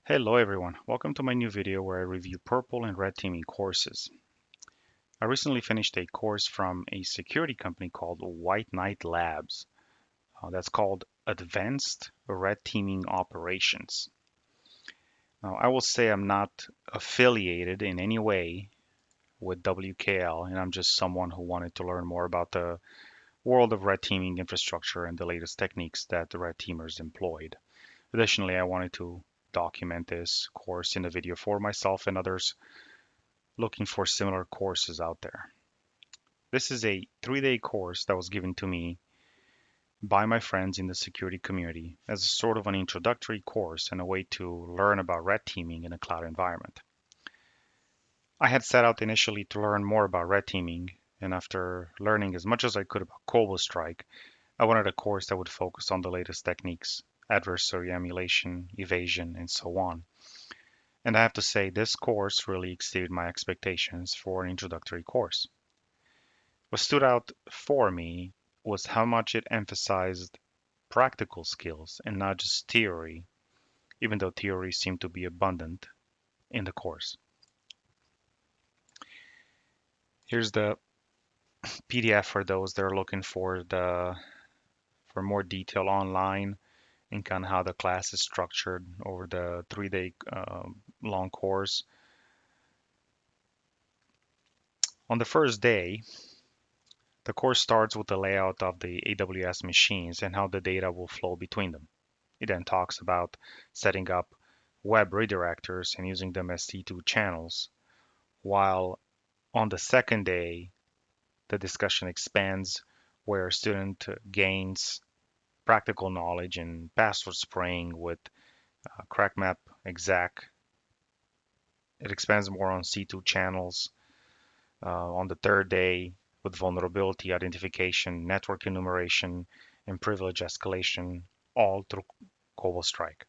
Hello everyone, welcome to my new video where I review purple and red teaming courses. I recently finished a course from a security company called White Knight Labs. That's called Advanced Red Teaming Operations. Now, I will say I'm not affiliated in any way with WKL, and I'm just someone who wanted to learn more about the world of red teaming infrastructure and the latest techniques that the red teamers employed. Additionally, I wanted to document this course in a video for myself and others looking for similar courses out there. This is a 3-day course that was given to me by my friends in the security community as a sort of an introductory course and a way to learn about red teaming in a cloud environment. I had set out initially to learn more about red teaming, and after learning as much as I could about Cobalt Strike, I wanted a course that would focus on the latest techniques, adversary emulation, evasion, and so on. And I have to say, this course really exceeded my expectations for an introductory course. What stood out for me was how much it emphasized practical skills and not just theory, even though theory seemed to be abundant in the course. Here's the PDF for those that are looking for more detail online and kind of how the class is structured over the 3-day long course. On the first day, the course starts with the layout of the AWS machines and how the data will flow between them. It then talks about setting up web redirectors and using them as C2 channels, while on the second day, the discussion expands where a student gains practical knowledge in password spraying with CrackMap exec. It expands more on C2 channels. On the third day, with vulnerability identification, network enumeration, and privilege escalation, all through Cobalt Strike.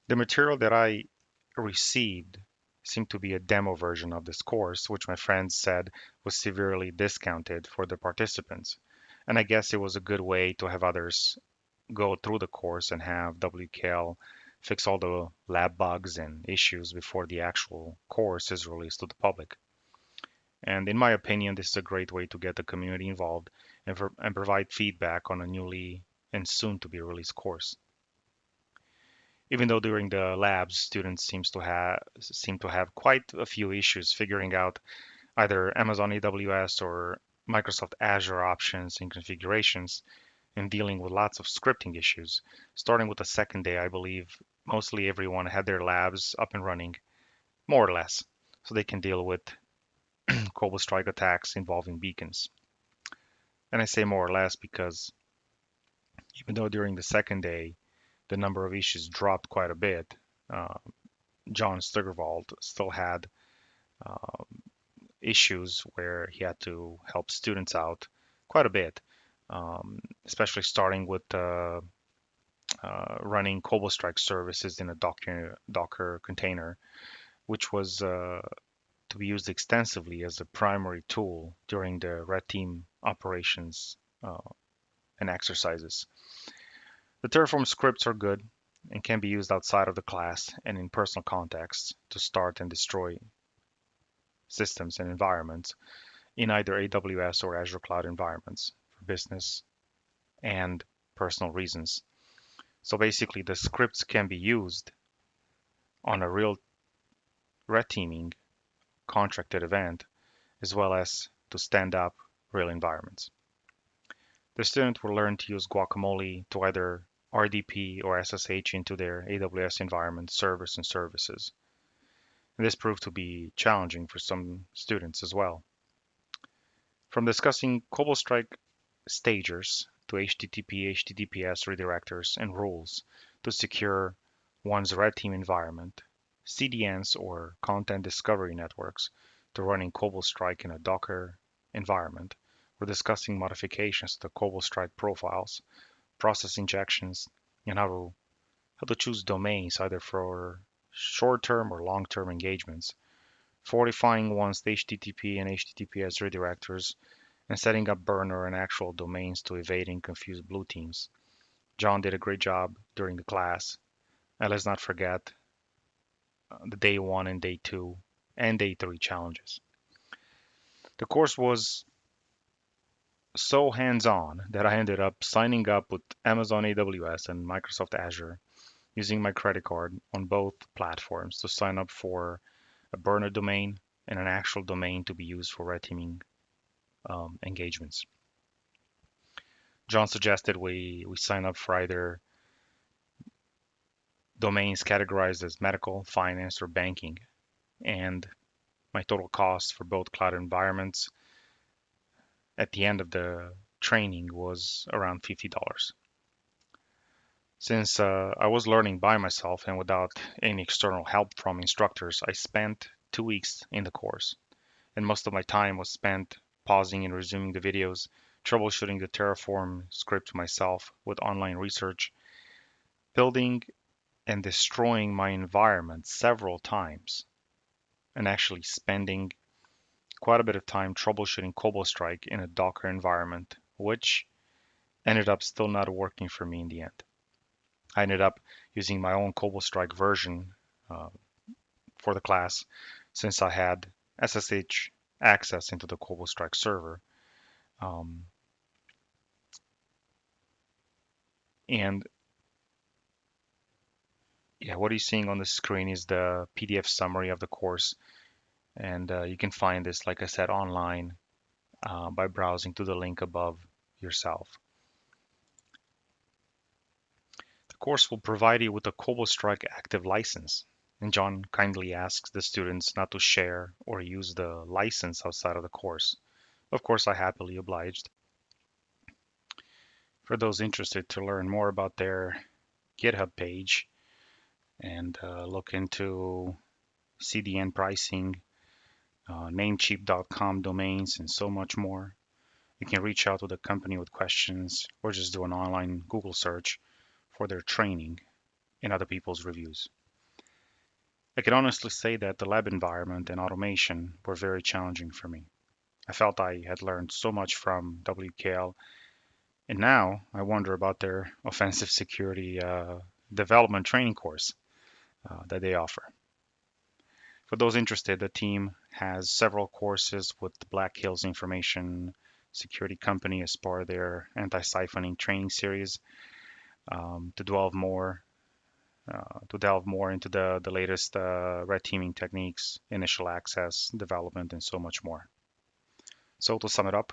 The material that I received seemed to be a demo version of this course, which my friends said was severely discounted for the participants. And I guess it was a good way to have others go through the course and have WKL fix all the lab bugs and issues before the actual course is released to the public. And in my opinion, this is a great way to get the community involved and provide feedback on a newly and soon to be released course. Even though during the labs, students seem to have quite a few issues figuring out either Amazon AWS or Microsoft Azure options and configurations and dealing with lots of scripting issues. Starting with the second day, I believe mostly everyone had their labs up and running, more or less, so they can deal with Cobalt Strike attacks involving beacons. And I say more or less because even though during the second day the number of issues dropped quite a bit, uh, John Steigerwald still had uh, issues where he had to help students out quite a bit, especially starting with running Cobalt Strike services in a Docker container, which was to be used extensively as a primary tool during the red team operations uh, and exercises. The Terraform scripts are good and can be used outside of the class and in personal contexts to start and destroy systems and environments in either AWS or Azure cloud environments for business and personal reasons. So basically, the scripts can be used on a real red teaming contracted event as well as to stand up real environments. The student will learn to use Guacamole to either RDP or SSH into their AWS environment servers and services. And this proved to be challenging for some students as well. From discussing Cobalt Strike stagers to HTTP, HTTPS redirectors and rules to secure one's red team environment, CDNs or content discovery networks to running Cobalt Strike in a Docker environment, we're discussing modifications to the Cobalt Strike profiles, process injections, and how to choose domains either for short-term or long-term engagements, fortifying one's HTTP and HTTPS redirectors, and setting up burner and actual domains to evade and confuse blue teams. John did a great job during the class And let's not forget the day one and day two and day three challenges. The course was so hands-on that I ended up signing up with Amazon AWS and Microsoft Azure using my credit card on both platforms to sign up for a burner domain and an actual domain to be used for red teaming engagements. John suggested we sign up for either domains categorized as medical, finance, or banking, and my total cost for both cloud environments at the end of the training was around $50. Since I was learning by myself and without any external help from instructors, I spent 2 weeks in the course, and most of my time was spent pausing and resuming the videos, troubleshooting the Terraform script myself with online research, building and destroying my environment several times, and actually spending quite a bit of time troubleshooting Strike in a Docker environment, which ended up still not working for me in the end. I ended up using my own Strike version uh, for the class since I had SSH access into the Strike server. Um, and yeah, what you're seeing on the screen is the PDF summary of the course. And you can find this, like I said, online by browsing to the link above yourself. The course will provide you with a Strike active license. And John kindly asks the students not to share or use the license outside of the course. Of course, I happily obliged. For those interested to learn more about their GitHub page and look into CDN pricing, namecheap.com domains, and so much more, you can reach out to the company with questions or just do an online Google search for their training and other people's reviews. I can honestly say that the lab environment and automation were very challenging for me. I felt I had learned so much from WKL, and now I wonder about their offensive security development training course that they offer. For those interested, the team has several courses with Black Hills Information Security Company as part of their anti-siphoning training series to delve more into the latest red teaming techniques, initial access, development, and so much more. So to sum it up,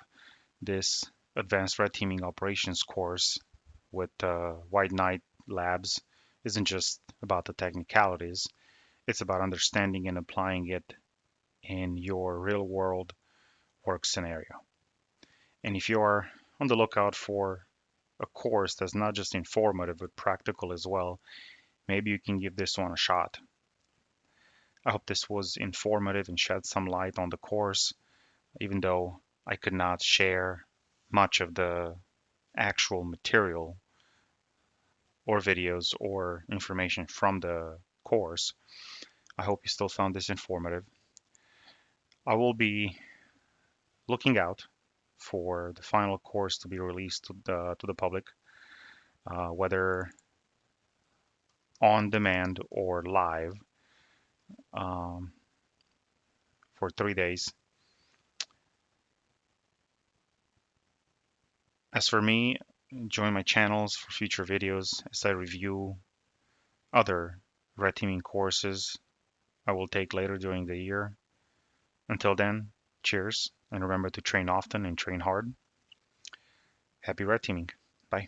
this advanced red teaming operations course with White Knight Labs isn't just about the technicalities, it's about understanding and applying it in your real world work scenario. And if you are on the lookout for a course that's not just informative but practical as well, maybe you can give this one a shot. I hope this was informative and shed some light on the course, even though I could not share much of the actual material or videos or information from the course. I hope you still found this informative. I will be looking out for the final course to be released to the public, whether on demand or live, um, for 3 days. As for me, join my channels for future videos as I review other red teaming courses I will take later during the year. Until then, cheers, and remember to train often and train hard. Happy red teaming. Bye.